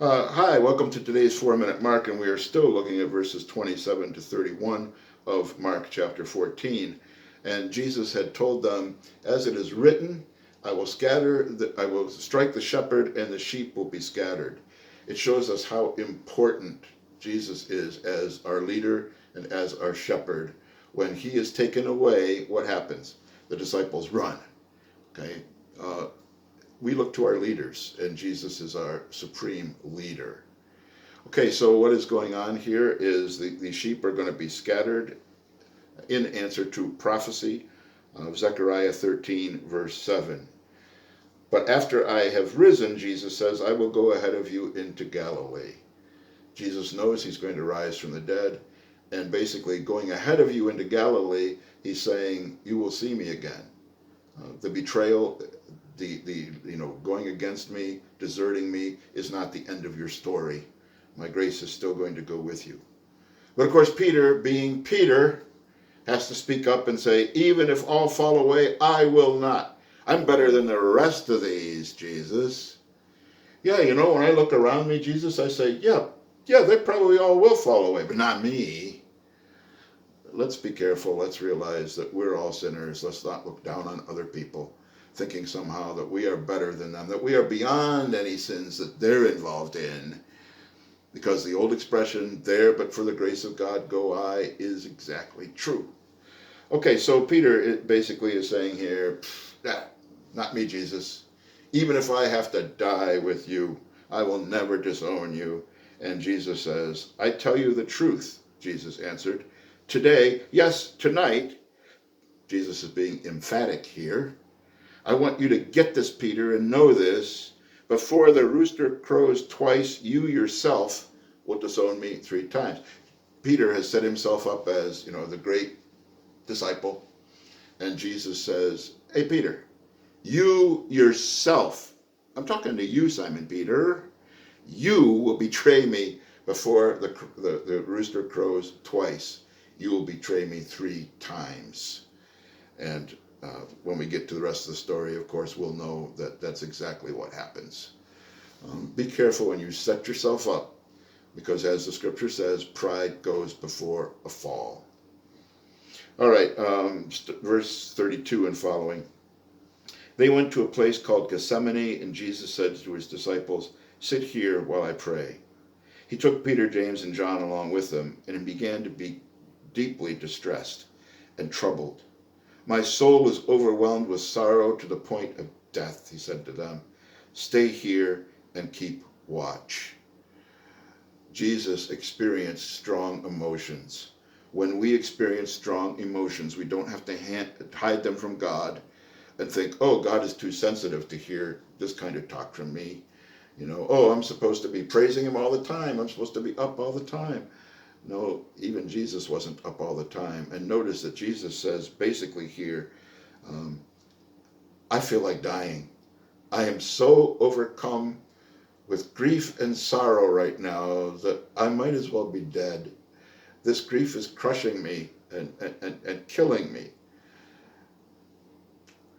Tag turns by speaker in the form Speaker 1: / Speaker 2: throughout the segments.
Speaker 1: Hi, welcome to today's 4 Minute Mark, and we are still looking at verses 27 to 31 of Mark chapter 14. And Jesus had told them, as it is written, I will strike the shepherd, and the sheep will be scattered. It shows us how important Jesus is as our leader and as our shepherd. When he is taken away, what happens? The disciples run. Okay. We look to our leaders, and Jesus is our supreme leader. Okay, so what is going on here is the sheep are going to be scattered in answer to prophecy of Zechariah 13, verse 7. But after I have risen, Jesus says, I will go ahead of you into Galilee. Jesus knows he's going to rise from the dead, and basically going ahead of you into Galilee, he's saying, you will see me again. The betrayal, the going against me, deserting me, is not the end of your story. My grace is still going to go with you. But of course, Peter, being Peter, has to speak up and say, even if all fall away, I will not. I'm better than the rest of these, Jesus. Yeah, when I look around me, Jesus, I say, yeah, they probably all will fall away, but not me. Let's be careful. Let's realize that we're all sinners. Let's not look down on other people, thinking somehow that we are better than them, that we are beyond any sins that they're involved in. Because the old expression, there but for the grace of God go I, is exactly true. Okay, so Peter basically is saying here, not me, Jesus. Even if I have to die with you, I will never disown you. And Jesus says, I tell you the truth, Jesus answered. Today, yes, tonight, Jesus is being emphatic here. I want you to get this, Peter, and know this. Before the rooster crows twice, you yourself will disown me 3 times. Peter has set himself up as, the great disciple. And Jesus says, hey, Peter, you yourself, I'm talking to you, Simon Peter, you will betray me before the rooster crows twice. You will betray me 3 times. And when we get to the rest of the story, of course, we'll know that that's exactly what happens. Be careful when you set yourself up, because as the scripture says, pride goes before a fall. All right, verse 32 and following. They went to a place called Gethsemane, and Jesus said to his disciples, sit here while I pray. He took Peter, James, and John along with him, and began to be deeply distressed and troubled. My soul is overwhelmed with sorrow to the point of death, he said to them. Stay here and keep watch. Jesus experienced strong emotions. When we experience strong emotions, we don't have to hide them from God and think, oh, God is too sensitive to hear this kind of talk from me. I'm supposed to be praising him all the time. I'm supposed to be up all the time. No, even Jesus wasn't up all the time. And notice that Jesus says basically here, I feel like dying. I am so overcome with grief and sorrow right now that I might as well be dead. This grief is crushing me and killing me.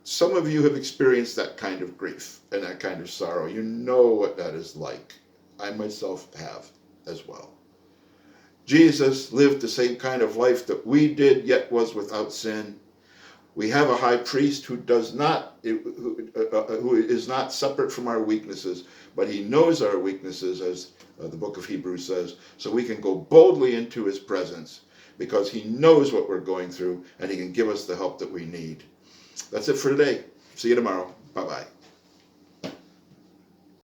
Speaker 1: Some of you have experienced that kind of grief and that kind of sorrow. You know what that is like. I myself have as well. Jesus lived the same kind of life that we did, yet was without sin. We have a high priest who is not separate from our weaknesses, but he knows our weaknesses, as the book of Hebrews says, so we can go boldly into his presence because he knows what we're going through and he can give us the help that we need. That's it for today. See you tomorrow. Bye-bye.